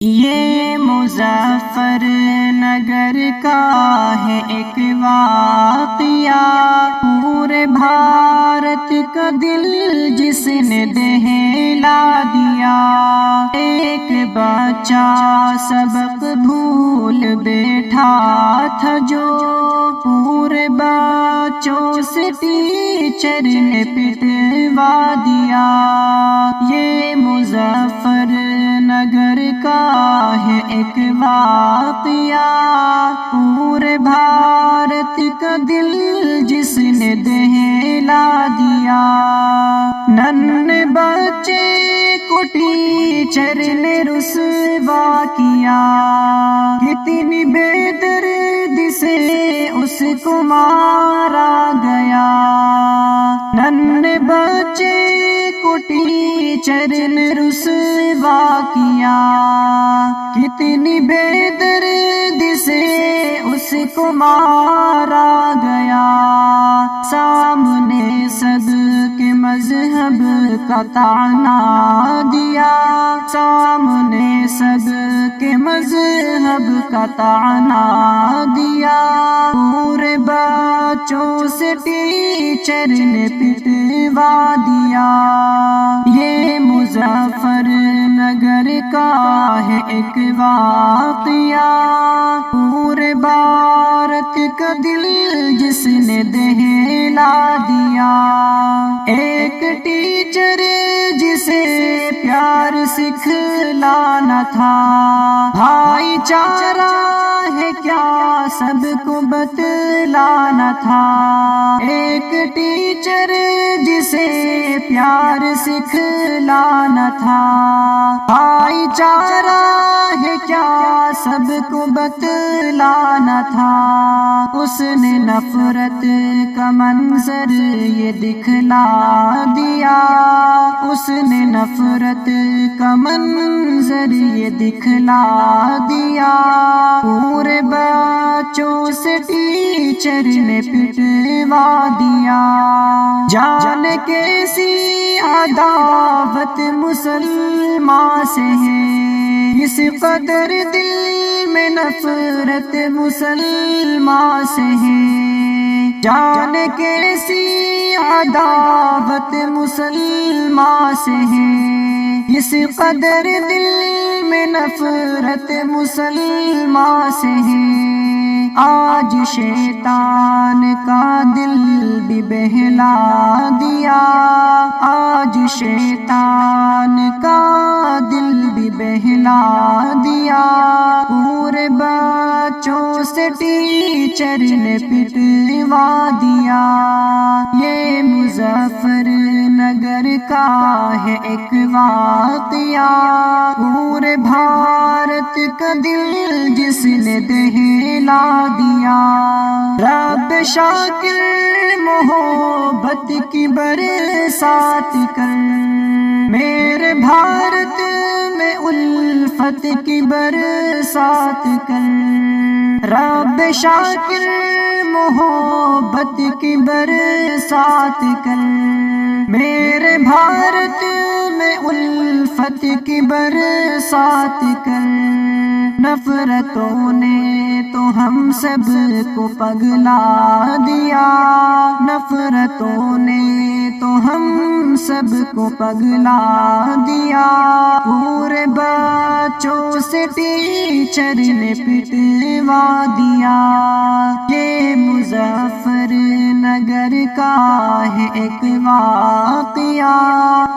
یہ مظفر نگر کا ہے ایک واقعہ، پورے بھارت کا دل جس نے دہلا دیا۔ ایک بچہ سبق بھول بیٹھا تھا جو، پورے بچوں سے ٹیچر نے پٹوا دیا۔ یہ مظفر نگر کا ہے ایک واقعہ، پورے بھارت کا دل جس نے دہلا دیا۔ ننھے بچے کو ٹیچر نے رسوا کیا، کتنی بے دردی سے اس کو مارا گیا۔ ننھے بچے کو ٹیچر نے رسوا کیا، کتنی بے دردی سے اس کو مارا گیا۔ سامنے سب کے مذہب کا طعنہ دیا، سامنے سب کے مذہب کا طعنہ دیا۔ پورے بچوں سے ٹیچر نے پٹوا دیا۔ یہ مظفر نگر کا ہے ایک واقعہ، پورے بھارت کا دل جس نے دہلا دیا۔ ایک ٹیچر جسے پیار سکھلانا تھا، بھائی چارہ ہے کیا سب کو بتلانا تھا۔ ایک ٹیچر جسے پیار سکھلانا تھا، بھائی چارہ ہے کیا سب کو بتلانا تھا۔ اس نے نفرت کا منظر یہ دکھلا دیا، اس نے نفرت کا منظر یہ دکھلا دیا۔ پورے بچوں سے ٹیچر نے پٹوا دیا۔ جان کیسی عداوت مسلمان سے ہے، اس قدر دل میں نفرت مسلمان سے ہے۔ جان کیسی عداوت مسلمان سے ہے، اس قدر دل میں نفرت مسلمان سے ہے۔ آج شیطان کا دل بھی بہلا دیا، آج شیطان کا دل بھی بہلا دیا۔ پورے بچوں سے ٹیچر نے پٹوا دیا۔ یہ مظفر نگر کا ہے ایک واقعہ، پورے بھارت کا دل جس نے دہلا دیا۔ رب شاکر محبت کی برسات کر، میرے بھارت میں الفت کی برسات کر۔ رب شاکر محبت کی برسات کر، میرے بھارت میں الفت کی برسات کر۔ نفرتوں نے تو ہم سب کو پگلا دیا، نفرتوں نے تو ہم سب کو پگلا دیا۔ پورے بچوں سے ٹیچر نے پٹوا دیا۔ یہ مظفر نگر کا ہے ایک واقعہ،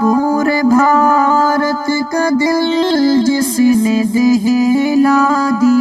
پورے بھارت کا دل جس نے دہلا دیا۔